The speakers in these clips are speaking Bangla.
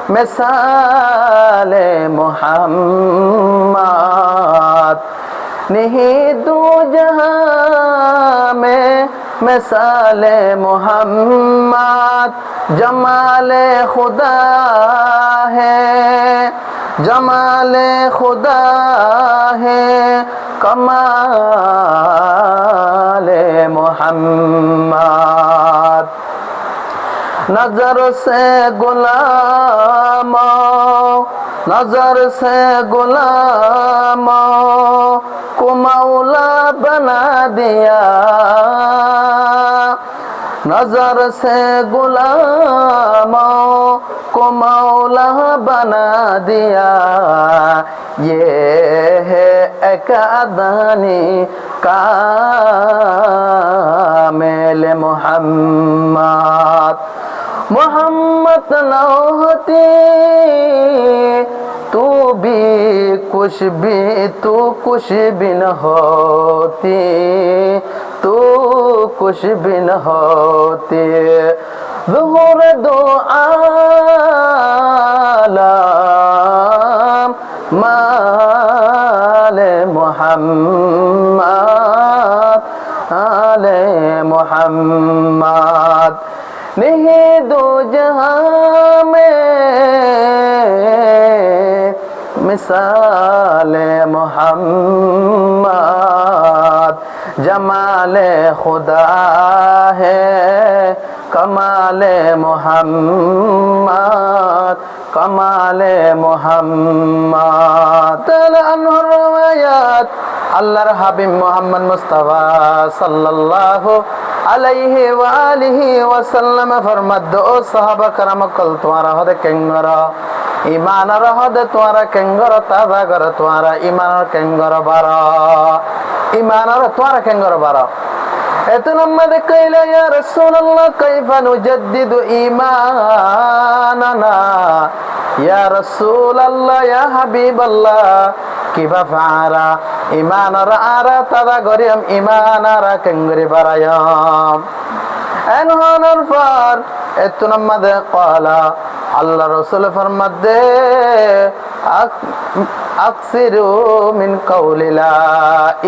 मिसाले मोहम्मद नहीं दो जहां में मिसाले मोहम्मद जमाले खुदा है जमाले खुदा है कमाले मोहम्मद नजर से गुलामों को मौला बना दिया नजर से गुलामों को मौला बना दिया ये है एक अदानी कामिल मोहम्मद मोहम्मद न होती तू कुछ भी न होती तू कुछ भी न होती ज़ुहूर दो आलम माले मोहम्मद आले मोहम्मद नहीं दो जहां में मिसाले मोहम्मद जमाले खुदा है कमाले मोहम्मद कमाले मोहम्मद तला अनहुर रवायात अल्लाहर हाबिब मोहम्मद मुस्तफा सल्लल्लाहु अलैहि व आलिहि वसल्लम फरमाद ओ साहबा करम कल तुम्हारा हद केंगरा ईमान रहद तुम्हारा केंगर ताजा कर तुम्हारा ईमान केंगर बारा ईमान तुम्हारा केंगर बारा एतु नम्मद कैला या रसूलल्लाह कैफा नुजद्दिदु ईमानना या रसूलल्लाह या हबीबल्लाह किबा फारा ईमान आरा ताजा गरियम ईमान आरा केंगरी बारायम एनहानर फार एतु नम्मद काला अल्लाह रसूल फरमाते अक्सिरु मिन कौलि ला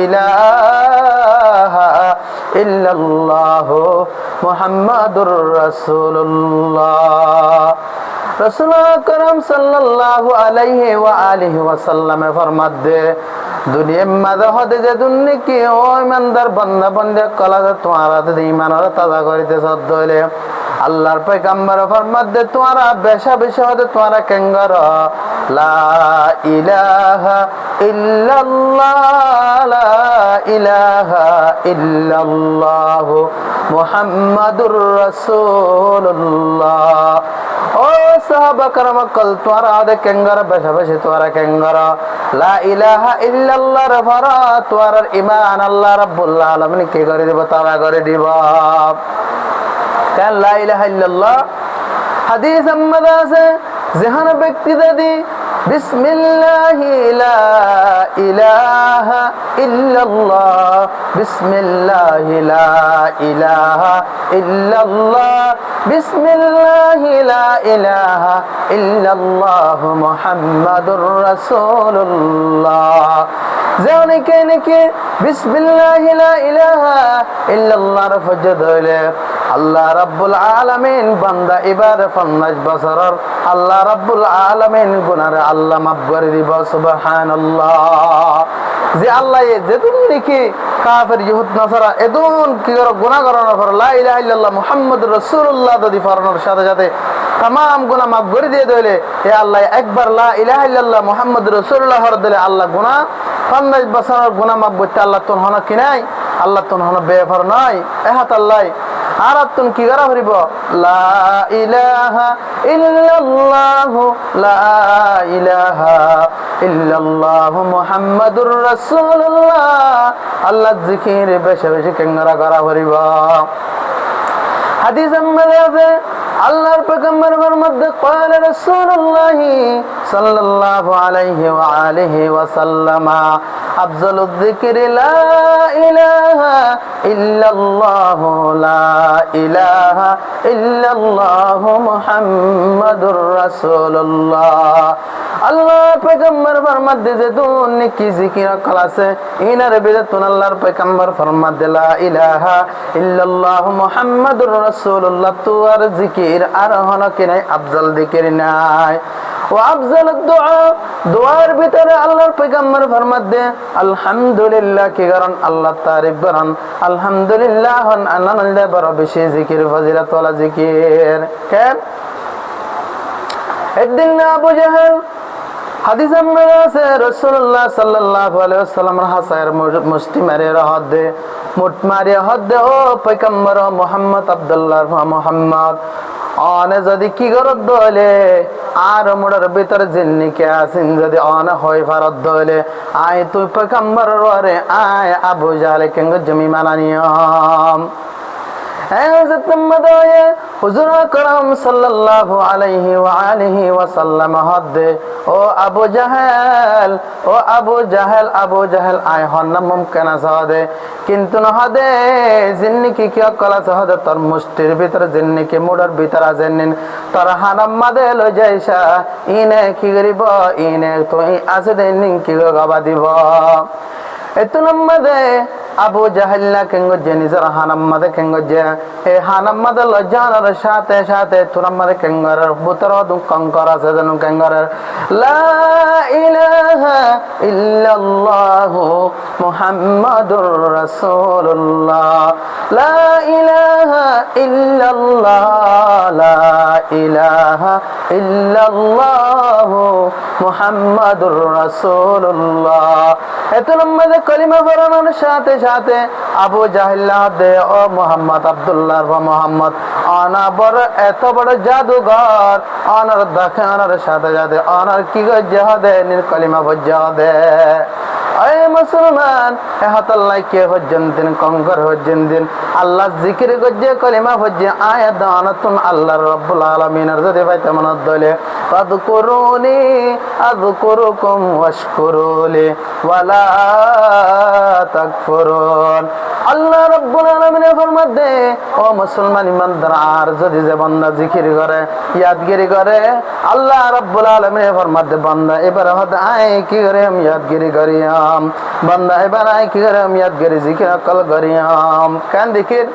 इलाहा इल्लल्लाह मुहम्मदुर रसूलुल्लाह रसूल करम सल्लल्लाहु अलैहि व आलिहि वसल्लम फरमाते दुनिया में हद जे दुन्नी की ओ ईमानदार बंदा बंदे कला तुम्हारा ईमान ताजा करिते सद्द हइले अल्लाहर पैगम्बर फरमाते तुम्हारा बेशा बेशा हद तुम्हारा केंगर ला इलाहा इल्लल्लाह ला इलाहा इल्लल्लाह मुहम्मदुर रसूलुल्लाह ओ साहबा करम कल तुम्हारा आदे केंगर बेशा बेशा तुम्हारा केंगर ला इलाहा इल्लल्लाह रफरा तुम्हारा ईमान अल्लाह रब्बुल आलमीन के करे दिबा तावा करे दिबा ला इलाहा इल्लल्लाह हदीस अम्मदा से जहन व्यक्ति ददी बिस्मिल्लाहि ला इलाहा इल्लल्लाह बिस्मिल्लाहि ला इलाहा इल्लल्लाह बिस्मिल्लाहि ला इलाहा इल्लल्लाह मुहम्मदुर रसूलुल्लाह जाने के बिस्मिल्लाहि ला इलाहा इल्लल्लाह फजद ले अल्लाह रब्बुल आलमीन बंदा इबार फन्नज बसरर अल्लाह रब्बुल आलमीन गुनाह अल्लाह माफ कर दिबा सुबहानाल्लाह যে আল্লাহ যেদিন লিখি কাফের ইহুদ নাসারা এদুন কি করে গুনাহ করানোর পর লা ইলাহা ইল্লাল্লাহ মুহাম্মাদুর রাসূলুল্লাহ যদি ফরমানোর সাথে সাথে तमाम गुनाह माफ করে দিয়ে দিলে এ আল্লাহ একবার লা ইলাহা ইল্লাল্লাহ মুহাম্মাদুর রাসূলুল্লাহ হর দিলে আল্লাহ গুনাহ 50 বছরের গুনাহ মাফ করতে আল্লাহ তোন হন কি নাই আল্লাহ তোন হন বেফর নাই এহাত আল্লাহ আরাতুন কি করা হরিব লা ইলাহা ইল্লাল্লাহ লা ইলাহা ইল্লাল্লাহ মুহাম্মাদুর রাসূলুল্লাহ আল্লাহ জিকির বেশি বেশি কেঙ্গরা করা হরিব হাদিস মধ্যে আল্লাহর পয়গম্বর ফরমাতে قال رسول الله صلى الله عليه وآله وسلم أفضل الذكر لا إله إلا الله لا إله إلا الله محمد رسول الله আল্লাহর পয়গম্বর ফরমাতে যে দুনি কি জিকির কল আছে ইনার বিদতুন আল্লাহর পয়গম্বর ফরমাতে লা ইলাহা ইল্লাল্লাহু মুহাম্মাদুর রাসূলুল্লাহ তো আর জিকির আর হন কি নাই আফজল জিকির নাই ও আফজল দুআ দুআর ভিতরে আল্লাহর পয়গম্বর ফরমাতে আলহামদুলিল্লাহ কি কারণ আল্লাহ তারিফ করেন আলহামদুলিল্লাহ আনাল্লাহ বড় বেশি জিকির ফজিলত ওয়ালা জিকির কেন একদিন আবু জাহেল হাদিস আছে রাসূলুল্লাহ সাল্লাল্লাহু আলাইহি ওয়াসাল্লামের হাসায়ের মুষ্টি মেরে রহত দে মুট মারে হদ দে ও পয়গম্বর মুহাম্মদ আব্দুল্লাহ মুহাম্মদ অনে যদি কি গরদ দলে আর মোড়ের ভিতরে জিন্নি কে আসিন যদি অন হয় ফারদ দলে আয় তুই পয়গম্বর রে আয় আবু জাহেল কেঙ্গ জমি মানানিয়ম হযরত মুহাম্মদ হুজুর আকরাম সাল্লাল্লাহু আলাইহি ওয়া আলিহি ওয়াসাল্লাম হদে ও আবু জাহেল আয় হন মুমকিন আছে কিন্তু না হদে জিন্নি কি কলা হদে তোর মুষ্টির ভিতরে জিন্নি কি মুড়ের ভিতরে আছেন তোর হারাম মাদে লই যাইসা ইনে কি করিব ইনে তুই আছে দেন কি গাবা দিব এত নম্মদে আবু জাহেল না কেঙ্গ যে নিজের হানাম্মাদে কেঙ্গ যে এই হানাম্মাদে লজ্জানোর সাথে সাথে তুরাম্মাদে কেঙ্গরের বুতর কঙ্কর আছে যেন কেঙ্গরের লা ইলাহা ইল্লাল্লাহু মুহাম্মাদুর রাসূলুল্লাহ লা ইলাহা ইল্লাল্লাহ লা ইলাহা ইল্লাল্লাহু মুহাম্মাদুর রাসূলুল্লাহ এত নম্বরে কলিমা পড়ানোর সাথে সাথে আবু জাহেল দে ও মোহাম্মদ আব্দুল্লাহ মোহাম্মদ আনা বড় এত বড় জাদুঘর আনার দেখানোর সাথে সাথে আনার কি গজ্জা দে নির কলিমা ভজ্জা দে আয় মুসলমান এ হাতাল্লাহ কে হজ্জন দিন কঙ্কর হজ্জন দিন আল্লাহ জিকির গজ্জে কলিমা ভজ্জে আয়াত দানাতুন আল্লাহ রাব্বুল আলামিনের যদি পাইতে মনত দলে ফাযকুরুনি আযকুরুকুম ওয়াশকুরুলি ওয়ালা তাকফুরুন আল্লাহ রাব্বুল আলামিন ফরমাতে ও মুসলমান ইমানদার আর যদি যে বান্দা জিকির করে ইয়াদগিরি করে আল্লাহ রাব্বুল আলামিন ফরমাতে বান্দা এবার হদ আয় কি করে हम यादगिरी करियाम बंदा एबार आय की करे हम यादगिरी जिकिर अकल करियाम কেন জিকির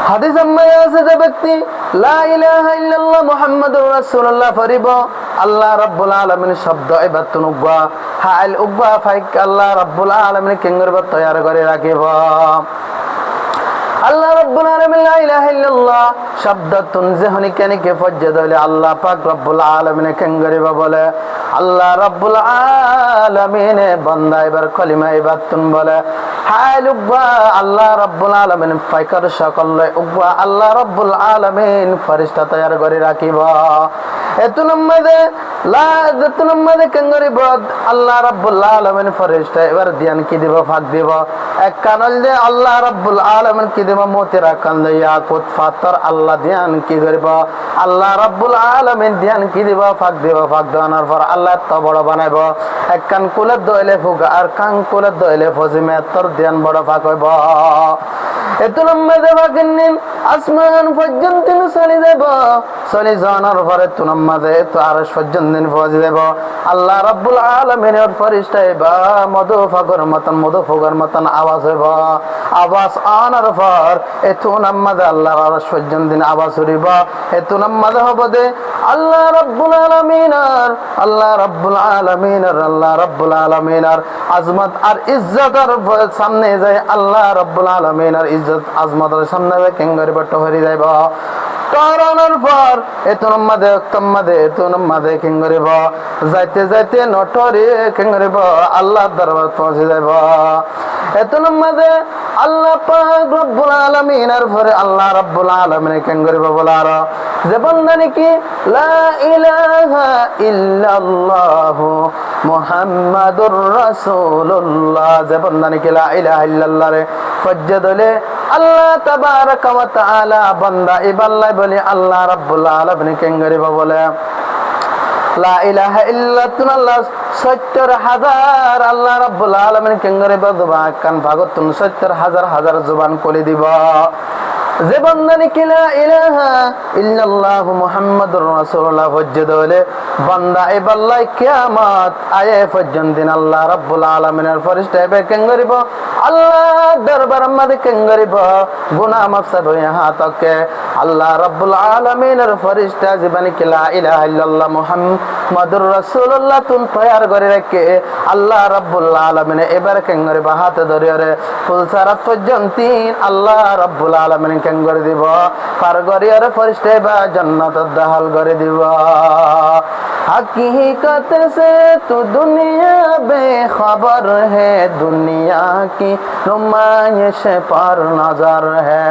হাদিস আম্মায় আছে যে ব্যক্তি লা ইলাহা ইল্লাল্লাহ মুহাম্মাদুর রাসূলুল্লাহ ফরিব আল্লাহ রাব্বুল আলামিন শব্দ ইবাদতুন উগবা হাইল উগবা ফাইক আল্লাহ রাব্বুল আলামিন কেঙ্গর বা তৈয়ার করে রাখিব আল্লাহ রাব্বুল আলামিন লা ইলাহা ইল্লাল্লাহ শব্দতুন জহনি কেন কে ফজ্জদ হলে আল্লাহ পাক রাব্বুল আলামিন কেঙ্গরিব বলে আল্লাহ রাব্বুল আলামিন বান্দা এবার কলিমা ইবাদতুন বলে হাইল উগবা আল্লাহ রাব্বুল আলামিন ফাইকার সকল উগবা আল্লাহ রাব্বুল আলামিন ফেরেশতা তৈয়ার করে রাখিব এতু নম্বরে কেঙ্গরিব আল্লাহ রাব্বুল আলামিন ফেরেশতা এবার ধ্যান কি দিব ফাঁক দিব এক কানল দে আল্লাহ রাব্বুল আলামিন কি দিব মোতেরা কান দে ইয়াকুত ফাতর আল্লাহ ধ্যান কি করিব আল্লাহ রাব্বুল আলামিন ধ্যান কি দিব ফাঁক দেওয়ার পর আল্লাহ এত বড় বানাইব এক কান কুলে দইলে ফুক আর কান কুলে দইলে ফজিমে তোর ধ্যান বড় ফাঁক হইব এতু নম্বরে ফাঁকিন আসমান পর্যন্ত চলে যাব চলে যাওয়ার পরে তু নম্বরে তো আরশ পর্যন্ত পৌঁছে যাব আল্লাহ রাব্বুল আলামিনের ফেরেশতা বা মধু ফাগর মতন আওয়াজ হইব আওয়াজ আনার পর এতু নম্বরে আল্লাহ আরশ পর্যন্ত আওয়াজ হইব এতু নম্বরে হবে দে আল্লাহ রাব্বুল আলামিনের আজমত আর ইজ্জতের সামনে যায় আল্লাহ রাব্বুল আলামিনের ইজ্জত আজমতের সামনে কেঙ্গরি বট্ট হয়ে যাইব টরানোর পর এত নম্মাদে কেঙ্গরিব যাইতে যাইতে নটরে কেঙ্গরিব আল্লাহ দরবার পৌঁছে যাইব এত নম্মাদে আল্লাহ পাক রব্বুল আলামিনের পরে আল্লাহ রাব্বুল আলামিন কেঙ্গরিব বলার যে বান্দা নাকি লা ইলাহা ইল্লাল্লাহু মুহাম্মাদুর রাসূলুল্লাহ যে বন্দানি কে লা ইলাহা ইল্লাল্লাহ রে ফজ্জদ হলে আল্লাহ তাবারাকা ওয়া তাআলা বান্দা ইবাল্লাহ বলে আল্লাহ রাব্বুল আলামিন কেঙ্গরিবা বলে লা ইলাহা ইল্লাল্লাহ ৭০,০০০ আল্লাহ রাব্বুল আলামিন কেঙ্গরিবা দুবা কান ভাগতুন ৭০,০০০ জবান করে দিবা যে বান্দানি কে লা ইলাহা ইল্লাল্লাহ মুহাম্মাদুর রাসূলুল্লাহ ফজ্জদ হলে বান্দা ইবাল্লাহ কিয়ামত আয়ে পর্যন্ত দিন আল্লাহ রাব্বুল আলামিনের ফেরেশতা বে কেঙ্গরিব আল্লাহ দরবার মধ্যে কেঙ্গরিব গুনাহ মাফ হবে হাতকে আল্লাহ রাব্বুল আলামিনের ফেরেশতা জীবনী কে লা ইলাহা ইল্লাল্লাহ মুহাম্মাদুর রাসূলুল্লাহ তুন তৈয়ার করে রাখে আল্লাহ রাব্বুল আলামিন এবার কেঙ্গরিব হাতে ধরে ফুল সারা পর্যন্ত আল্লাহ রাব্বুল আলামিন কেঙ্গরি দিব পার গরিয়ার ফেরেশতা বা জান্নাতের দাহাল করে দিব हकीकत से तो दुनिया बेखबर है दुनिया की नुमाइश पर नजर है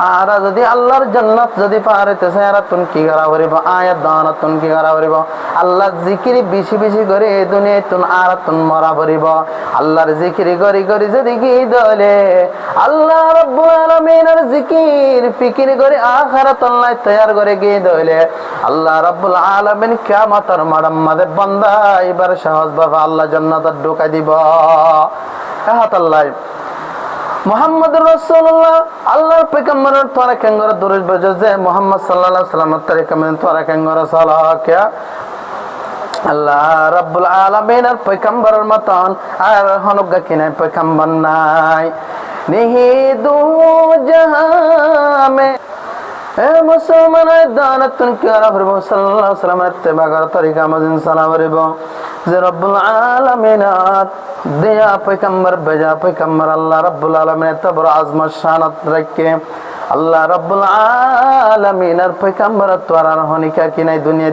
আর যদি আল্লাহর জান্নাত যদি পারিতেছে আর তুন কি করা করিব আয়াত দানা তুন কি করা করিব আল্লাহর জিকির বেশি বেশি করে এই দুনিয়ায় তুন আর তুন মরা করিব আল্লাহর জিকির করি করি যদি কি দলে আল্লাহ রাব্বুল আলামিনের জিকির ফিকির করে আখিরাত আল্লাহ তৈয়ার করে কি দলে আল্লাহ রাব্বুল আলামিন কিয়ামতের মাঠে বান্দা এবার সহজ ভাবে আল্লাহ জান্নাতে ঢোকাই দিব কাহাত আল্লাহ মুহাম্মদুর রাসূলুল্লাহ আল্লাহর পয়গম্বরের তোরা কেঙ্গর দরুদ বজে যে মুহাম্মদ সাল্লাল্লাহু আলাইহি ওয়াসাল্লামের তরিকা মেনে তোরা কেঙ্গর সালাত কে আল্লাহ রাব্বুল আলামিনের পয়গম্বরের মতন আর হনুগা কিনে পয়গম্বর নাই নেহি দু জাহান মে এ মুসলমান দানত তুন কি আর ফরমো সাল্লাল্লাহু আলাইহি ওয়াসাল্লামের ইত্তেবা করার তরিকা মজিন সালাম রিব যে রব্বুল আলামিন দিয়া পয়গম্বর বেজা পয়গম্বর আল্লাহ রাব্বুল আলামিন এত বড় আজমত শানত রাখে আল্লাহ রাব্বুল আলামিনের পয়গম্বর তোরার হনিকা কি নাই দুনিয়া